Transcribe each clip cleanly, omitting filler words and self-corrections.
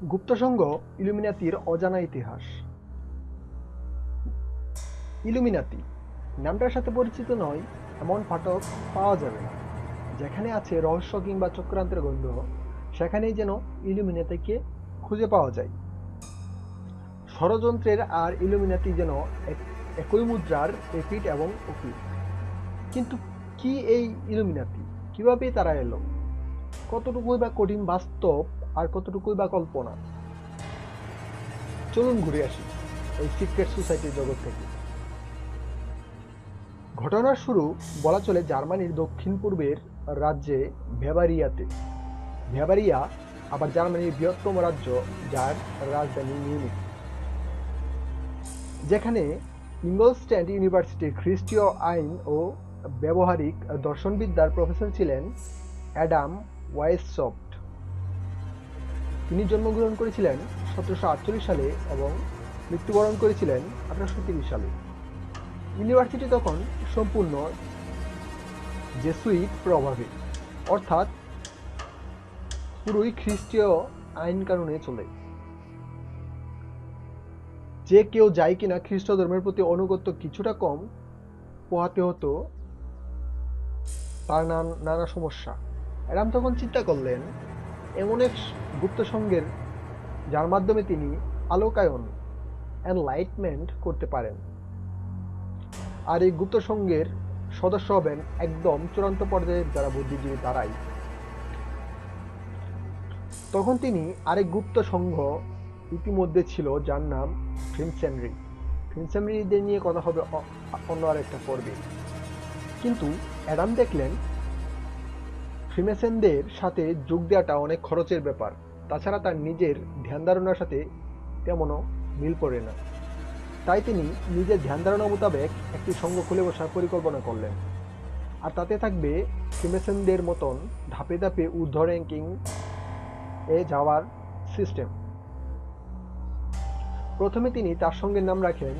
গুপ্তসংঘ ইলুমিনাতির অজানা ইতিহাস। ইলুমিনাতি নামটার সাথে পরিচিত নয় এমন পাঠক পাওয়া যাবে না। যেখানে আছে রহস্য কিংবা চক্রান্তের গন্ধ, সেখানেই যেন ইলুমিনাতিকে খুঁজে পাওয়া যায়। ষড়যন্ত্রের আর ইলুমিনাতি যেন একই মুদ্রার এপিঠ এবং ওপিঠ। কিন্তু কি এই ইলুমিনাতি? কিভাবে তারা এলো? কতটুকুই বা কঠিন বাস্তব আর কতটুকুই বা কল্পনা? চলুন ঘুরে আসি এই সিক্রেট সোসাইটির জগৎ থেকে। ঘটনার শুরু বলা চলে জার্মানির দক্ষিণ পূর্বের রাজ্যে ব্যাভারিয়াতে। ব্যাভারিয়া আবার জার্মানির বৃহত্তম রাজ্য, যার রাজধানী মিউনিখ। যেখানে ইঙ্গলস্ট্যান্ড ইউনিভার্সিটির খ্রিস্টীয় আইন ও ব্যবহারিক দর্শনবিদ্যার প্রফেসর ছিলেন অ্যাডাম ওয়াইসশফট। তিনি জন্মগ্রহণ করেছিলেন 1748 সালে এবং মৃত্যুবরণ করেছিলেন 1830 সালে। ইউনিভার্সিটি তখন সম্পূর্ণ জেসুইট প্রভাবে, অর্থাৎ পুরোই খ্রিস্টীয় আইন কানুনে চলে। যে কেউ যায় কিনা খ্রিস্ট ধর্মের প্রতি অনুগত্য কিছুটা কম পোহাতে হতো তার নানা সমস্যা। অ্যাডাম তখন চিন্তা করলেন এমন এক গুপ্ত সংঘের যার মাধ্যমে তিনি আলোকায়ন এনলাইটমেন্ট করতে পারেন। আর এই গুপ্ত সংঘের সদস্য হবেন একদম চূড়ান্ত পর্যায়ের যারা বুদ্ধিজীবী তারাই। তখন তিনি আরেক গুপ্ত সংঘ ইতিমধ্যে ছিল, যার নাম ফ্রিমসেনরি। ফ্রিমসেনরিদের নিয়ে কথা হবে অন্য আরেকটা পর্বে। কিন্তু অ্যাডাম দেখলেন ফ্রিমেসনদের সাথে যোগ দেওয়াটা অনেক খরচের ব্যাপার। তাছাড়া তার নিজের ধ্যান ধারণার সাথে তেমনও মিল পড়ে না। তাই তিনি নিজের ধ্যান ধারণা মোতাবেক একটি সংঘ খুলে বসার পরিকল্পনা করলেন। আর তাতে থাকবে ফ্রিমেসনদের মতন ধাপে ধাপে ঊর্ধ্ব র্যাঙ্কিং এ যাওয়ার সিস্টেম। প্রথমে তিনি তার সঙ্গে নাম রাখেন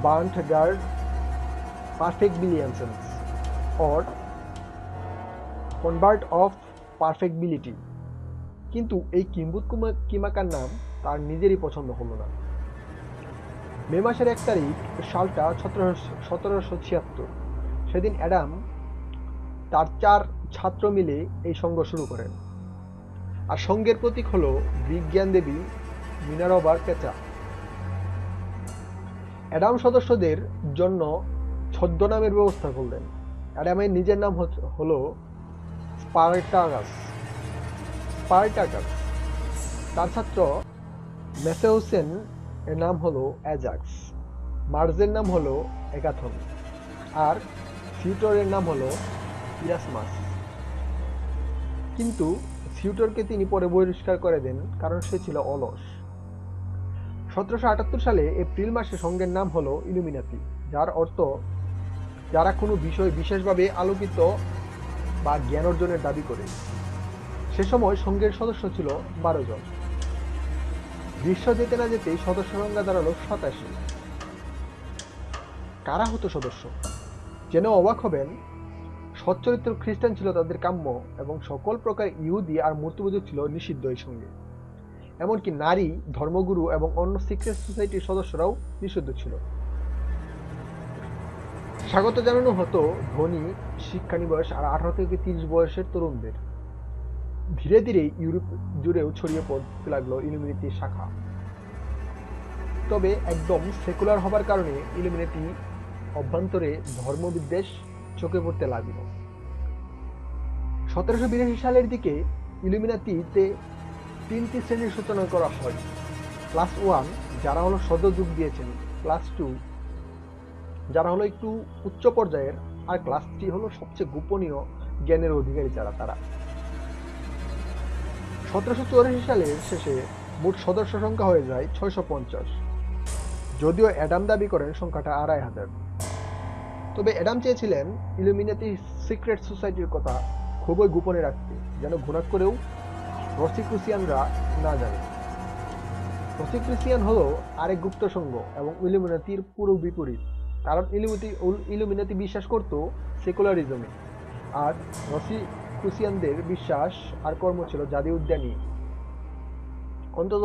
বার্ন্ট গার্ড পারফেক্টবিলিয়ানসেন্স অর কনভার্ট অফ পারফেক্টবিলিটি। কিন্তু এই কিম্বুত কিমাকার নাম তার নিজেরই পছন্দ হলো না। মে মাসের 1 তারিখ, সালটা 1776। সেদিন অ্যাডাম তার 4 ছাত্র মিলে এই সংঘ শুরু করেন। আর সংঘের প্রতীক হলো বিজ্ঞান দেবী মিনারভার পেঁচা। অ্যাডাম সদস্যদের জন্য ছদ্মনামের ব্যবস্থা করলেন। অ্যাডামের নিজের নাম হলো স্পার্টাকাস। তার ছাত্র ম্যাসেউসেন এর নাম হলো অ্যাজাক্স, মার্জের নাম হলো এগাথন, আর সিউটরের নাম হলো ইরাসমাস। কিন্তু সিউটরকে তিনি পরে বহিষ্কার করে দেন, কারণ সে ছিল অলস। 1778 সালে এপ্রিল মাসে সংঘের নাম হলো ইলুমিনাতি, যার অর্থ যারা কোনো বিষয় বিশেষভাবে আলোকিত বা জ্ঞান অর্জনের দাবি করে। সে সময় সংঘের সদস্য ছিল 12 জন। গ্রীষ্ম যেতে না যেতেই সদস্য সংখ্যা দাঁড়ালো 87। কারা হতো সদস্য? যেন অবাক হবেন, সচ্চরিত্র খ্রিস্টান ছিল তাদের কাম্য, এবং সকল প্রকার ইহুদি আর মূর্তিপূজক ছিল নিষিদ্ধ এই সঙ্গে। এমনকি নারী, ধর্মগুরু এবং অন্য সিক্রেট সোসাইটির সদস্যরাও নিষিদ্ধ ছিল। স্বাগত জানানো হতো ধনী, শিক্ষানিবয়স আর 18 থেকে 30 বয়সের তরুণদের। ধীরে ধীরে ইউরোপ জুড়েও ছড়িয়ে পড়তে লাগলো ইলুমিনাতির শাখা। তবে একদম সেকুলার হবার কারণে ইলুমিনাতি অভ্যন্তরে ধর্মবিদ্বেষ চোখে পড়তে লাগলো। 1782 সালের দিকে ইলুমিনাতিতে 3টি শ্রেণীর সূচনা করা হয়। ক্লাস 1 যারা হলো সদ্য যোগ দিয়েছেন, ক্লাস 2 যারা হলো একটু উচ্চ পর্যায়ের, আর ক্লাস 3 হলো সবচেয়ে গোপনীয় জ্ঞানের অধিকারী যারা তারা। 1784 সালের শেষে মোট সদস্য সংখ্যা হয়ে যায় 650। যদিও অ্যাডাম দাবি করেন সংখ্যাটা 2500। তবে অ্যাডাম চেয়েছিলেন ইলুমিনাতি সিক্রেট সোসাইটির কথা খুবই গোপনে রাখতে, যেন ঘোরাক করেও রসিক্রুসিয়ানরা না জানে। রসিক্রুসিয়ান হলো আরেক গুপ্ত সংঘ এবং ইলুমিনাতির পুরো বিপরীত। কারণ ইলুমিনাতি বিশ্বাস করত সেকুলারিজমে, আর রসিক্রুসিয়ানদের বিশ্বাস আর কর্ম ছিল জাদু উদ্যানী। অন্তত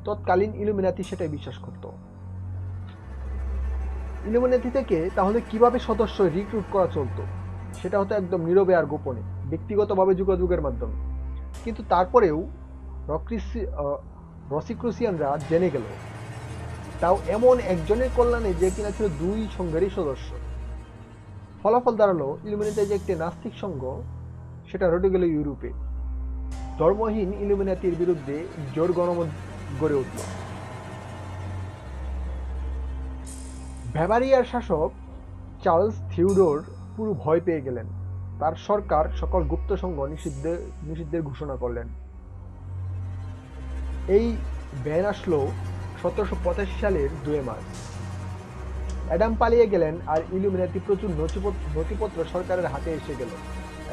তৎকালীন ইলুমিনাতি সেটাই বিশ্বাস করত। ইলুমিনাতি থেকে তাহলে কিভাবে সদস্য রিক্রুট করা চলতো, সেটা হতো একদম নীরবে আর গোপনে, ব্যক্তিগতভাবে যোগাযোগের মাধ্যমে। কিন্তু তারপরেও রসিক্রুসিয়ানরা জেনে গেল, তাও এমন একজনের কল্যাণে যে কিনা ছিল দুই সংঘেরই সদস্য। ফলাফল দাঁড়ালো ইলুমিনাতি যে একটি নাস্তিক সংঘ, সেটা রটে গেল ইউরোপে। ধর্মহীন ইলুমিনাতির বিরুদ্ধে জোর গণমত গড়ে উঠল। ব্যাভারিয়ার শাসক চার্লস থিওডোর পুরো ভয় পেয়ে গেলেন। তার সরকার সকল গুপ্ত সংঘ নিষিদ্ধের ঘোষণা করলেন। এই ব্যান আসলো 1785 সালের 2 মার্চ। অ্যাডাম পালিয়ে গেলেন আর ইলুমিনাতি প্রচুর নথিপত্র সরকারের হাতে এসে গেল,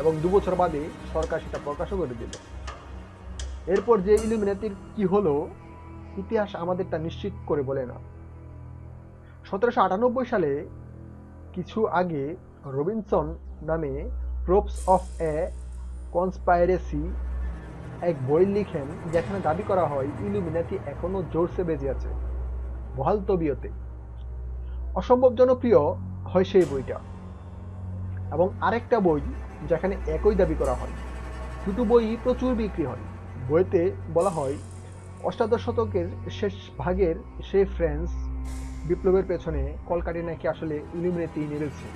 এবং 2 বছর বাদে সরকার সেটা প্রকাশও করে দিল। এরপর যে ইলুমিনাতির কি হলো, ইতিহাস আমাদের তা নিশ্চিত করে বলে না। 1798 সালে কিছু আগে রবিনসন নামে প্রোপস অফ এ কনস্পাইরেসি এক বই লিখেন, যেখানে দাবি করা হয় ইলুমিনাতি এখনো জোরসে বেঁচে আছে, বহাল তবিয়তে। অসম্ভব জনপ্রিয় হয় সেই বইটা, এবং আরেকটা বই যেখানে একই দাবি করা হয়। দুটো বই প্রচুর বিক্রি হয়। বইতে বলা হয় 18 শতকের শেষ ভাগের সেই ফ্রেঞ্চ বিপ্লবের পেছনে কলকাঠি নাকি আসলে ইলুমিনাতি নেড়েছে।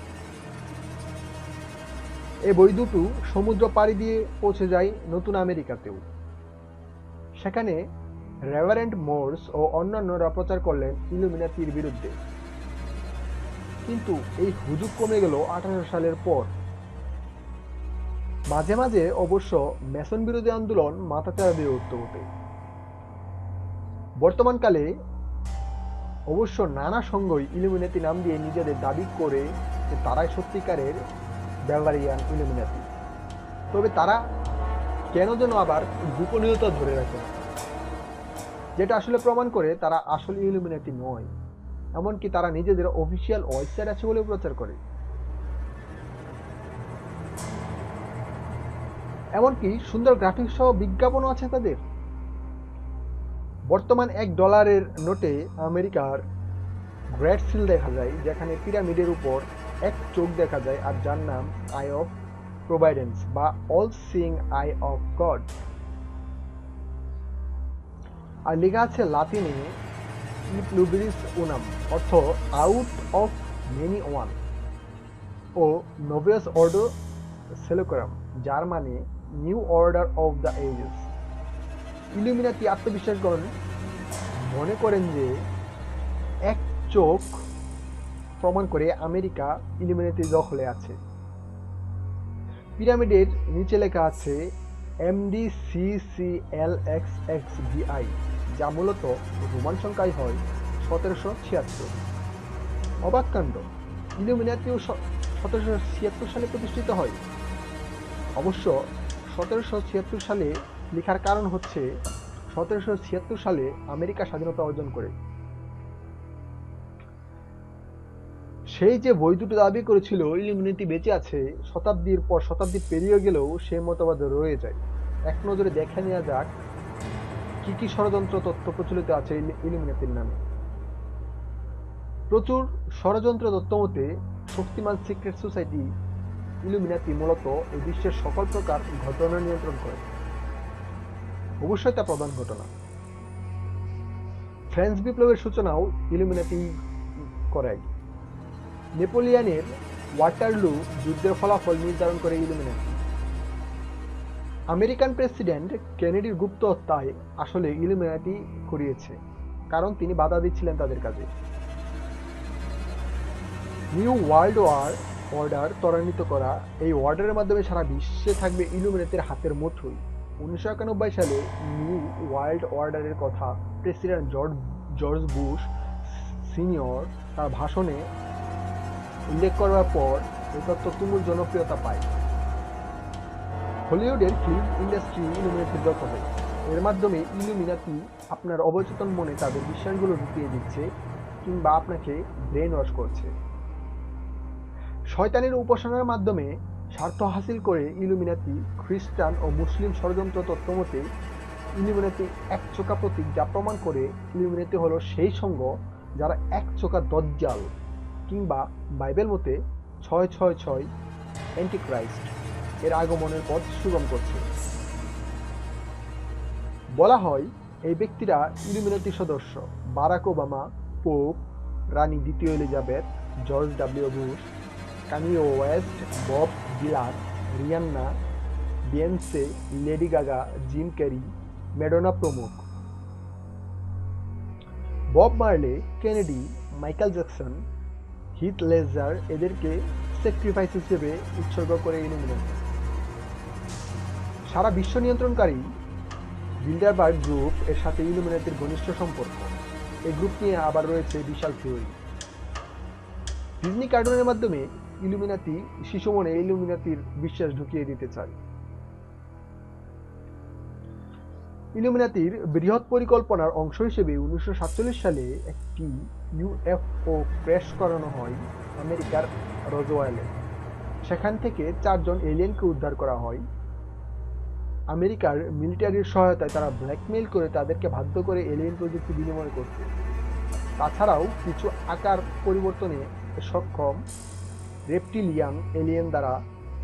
এই বই দুটো সমুদ্র পাড়ি দিয়ে পৌঁছে যায় নতুন আমেরিকাতেও। সেখানে রেভারেন্ড মোর্স ও অন্যান্যরা প্রচার করলেন ইলুমিনাতির বিরুদ্ধে। কিন্তু এই হুজুগ কমে গেল 1800 সালের পর। মাঝে মাঝে অবশ্য মেসন বিরোধী আন্দোলন মাথাচাড়া দিয়ে উঠতে হতে। বর্তমানকালে অবশ্য নানা সংঘই ইলুমিনাতি নাম দিয়ে নিজেদের দাবি করে যে তারাই সত্যিকারের ব্যাভারিয়ান ইলুমিনাতি। তবে তারা কেন যেন আবার গোপনীয়তা ধরে রাখে, যেটা আসলে প্রমাণ করে তারা আসলে ইলুমিনাতি নয়। এমনকি তারা নিজেদের অফিসিয়াল ওয়েবসাইট আছে বলেও প্রচার করে। এমনকি সুন্দর গ্রাফিক্স সহ বিজ্ঞাপনও আছে তাদের। বর্তমান $1 নোটে আমেরিকার গ্রেট সিল দেখা যায়, যেখানে পিরামিডের উপর এক চোখ দেখা যায়, আর যার নাম আই অফ প্রোভাইডেন্স বা all seeing eye of God. আর লেখা আছে লাতিনে ই প্লুরিস উনাম, অর্থ আউট অফ মেনি ওয়ান, ও নোভেস অর্ডার সেলোকরাম, যার মানে new order of the ages. Illuminati আত্মবিশ্বাসগণ মনে করেন যে এক চোখ প্রমাণ করে আমেরিকা ইলুমিনাতির দখলে আছে। পিরামিডের নিচে লেখা আছে MDCCLXXVI, যা মূলত রোমান সংখ্যায় হয় 1776। অবাক কাণ্ড, ইলুমিনাতিও 1776 সালে প্রতিষ্ঠিত হয়। অবশ্য 1776 সালে লেখার কারণ হচ্ছে 1776 সালে আমেরিকা স্বাধীনতা অর্জন করে। সেই যে বই দুটো দাবি করেছিল ইলুমিনাতি বেঁচে আছে, শতাব্দীর পর শতাব্দী পেরিয়ে গেলেও সে মতবাদ রয়ে যায়। এক নজরে দেখে নেওয়া যাক কি কি ষড়যন্ত্র তত্ত্ব প্রচলিত আছে ইলুমিনাতির নামে। প্রচুর ষড়যন্ত্র তত্ত্ব মতে শক্তিমান সিক্রেট সোসাইটি ইলুমিনাতি মূলত এই বিশ্বের সকল প্রকার ঘটনা নিয়ন্ত্রণ করে। অবশ্যই তা প্রধান ঘটনা। ফ্রেঞ্চ বিপ্লবের সূচনাও ইলুমিনাতি করায়। নেপোলিয়নের ওয়াটারলু যুদ্ধের ফলাফল নির্ধারণ করে ইলুমিনাতি। আমেরিকান প্রেসিডেন্ট কেনেডির গুপ্ত হত্যায় আসলে ইলুমিনাতি করিয়েছে, কারণ তিনি বাধা দিচ্ছিলেন তাদের কাজে। নিউ ওয়ার্ল্ড অর্ডার ত্বরান্বিত করা, এই অর্ডারের মাধ্যমে সারা বিশ্বে থাকবে ইলুমিনাতির হাতের মুঠোয়। 1991 সালে নিউ ওয়ার্ল্ড অর্ডারের কথা প্রেসিডেন্ট জর্জ বুশ সিনিয়র তার ভাষণে উল্লেখ করার পর এই তত্ত্ব তুমুল জনপ্রিয়তা পায়। হলিউডের ফিল্ম ইন্ডাস্ট্রি ইলুমিনাতির দখলে। এর মাধ্যমে ইলুমিনাতি আপনার অবচেতন মনে তাদের বিশ্বাসগুলো ঢুকিয়ে দিচ্ছে, কিংবা আপনাকে ব্রেন ওয়াশ করছে। শয়তানের উপাসনার মাধ্যমে স্বার্থ হাসিল করে ইলুমিনাতি খ্রিস্টান ও মুসলিম ষড়যন্ত্র তত্ত্ব মতে ইলুমিনাতি একচোখা প্রতীক, যা প্রমাণ করে ইলুমিনাতি হলো সেই সংঘ যারা একচোখা দজ্জাল কিংবা বাইবেল মতে 666 অ্যান্টিক্রাইস্ট এর আগমনের পথ সুগম করছে। বলা হয় এই ব্যক্তিরা ইলুমিনাতি সদস্য বারাক ওবামা, পোপ, রানী দ্বিতীয় Elizabeth, George W Bush, Kanye West, Bob Dylan, Rihanna, Beyonce, Lady Gaga, Jim Carrey, Madonna প্রমুখ। Bob Marley, Kennedy, Michael Jackson, Heath Ledger এদেরকে স্যাক্রিফাইস হিসেবে উৎসর্গ করে ইলুমিনাটি। সারা বিশ্ব নিয়ন্ত্রণকারী বিল্ডারবার্গ গ্রুপ এর সাথে ইলুমিনাটির ঘনিষ্ঠ সম্পর্ক। এই গ্রুপ নিয়ে আবার রয়েছে বিশাল থিওরি। ডিজনি কার্টুনের মাধ্যমে ইলুমিনাটি শিশু মনে ইলুমিনাটির বিশ্বাস ঢুকিয়ে দিতে চায়। ইলুমিনাটির বৃহৎ পরিকল্পনার অংশ হিসেবে 1947 সালে একটি ইউএফও ক্র্যাশ করানো হয় আমেরিকার রজওয়েলে। সেখান থেকে 4 জন এলিয়েনকে উদ্ধার করা হয়। আমেরিকার মিলিটারির সহায়তায় তারা ব্ল্যাকমেইল করে তাদেরকে বাধ্য করে এলিয়েন প্রযুক্তি বিনিময় করতে। তাছাড়াও কিছু আকার পরিবর্তনে সক্ষম রেপটিলিয়ান এলিয়েন দ্বারা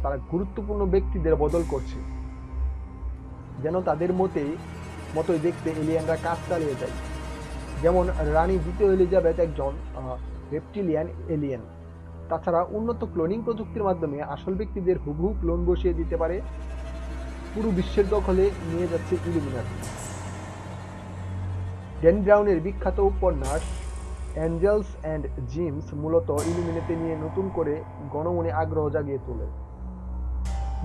তারা গুরুত্বপূর্ণ ব্যক্তিদের বদল করছে, যেন তাদের মতোই দেখতে এলিয়েনরা কাজ চালিয়ে যায়। যেমন রানী দ্বিতীয় এলিজাবেথ একজন রেপটিলিয়ান এলিয়েন। তাছাড়া উন্নত ক্লোনিং প্রযুক্তির মাধ্যমে আসল ব্যক্তিদের হুবহু ক্লোন বসিয়ে দিতে পারে। পুরো বিশ্বের দখলে নিয়ে যাচ্ছে ইলুমিনাটি। ড্যান ব্রাউনের বিখ্যাত উপন্যাস অ্যাঞ্জেলস অ্যান্ড জিমস মূলত ইলুমিনাটি নিয়ে নতুন করে গণমনে আগ্রহ জাগিয়ে তোলে।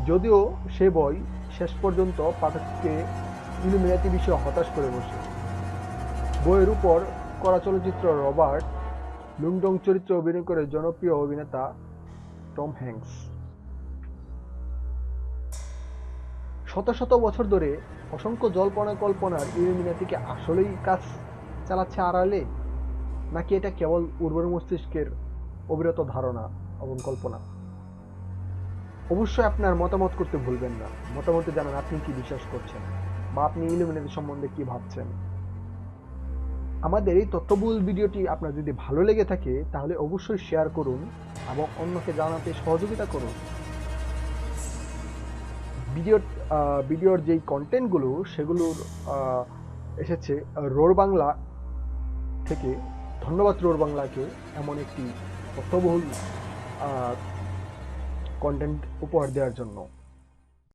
যদিও সে বই শেষ পর্যন্ত পাঠককে ইলুমিনাটি বিষয়ে হতাশ করে বসে। বইয়ের উপর করা চলচ্চিত্র রবার্ট লুংডং চরিত্রে অভিনয় করে জনপ্রিয় অভিনেতা টম হ্যাঙ্কস। শত শত বছর ধরে অসংখ্য জল্পনা কল্পনার ইলুমিনাটিকে আসলেই কাজ চালাচ্ছে আড়ালে, নাকি এটা কেবল উর্বর মস্তিষ্কের অবিরত ধারণা এবং কল্পনা? অবশ্যই আপনার মতামত করতে ভুলবেন না। মতামতে জানান আপনি কি বিশ্বাস করছেন বা আপনি ইলুমিনাটি সম্বন্ধে কি ভাবছেন। আমাদের এই তথ্যবহুল ভিডিওটি আপনার যদি ভালো লেগে থাকে তাহলে অবশ্যই শেয়ার করুন এবং অন্যকে জানাতে সহযোগিতা করুন। ভিডিওর যেই কন্টেন্টগুলো সেগুলোর এসেছে রোর বাংলা থেকে। ধন্যবাদ রোর বাংলাকে এমন একটি তথ্যবহুল কন্টেন্ট উপহার দেওয়ার জন্য।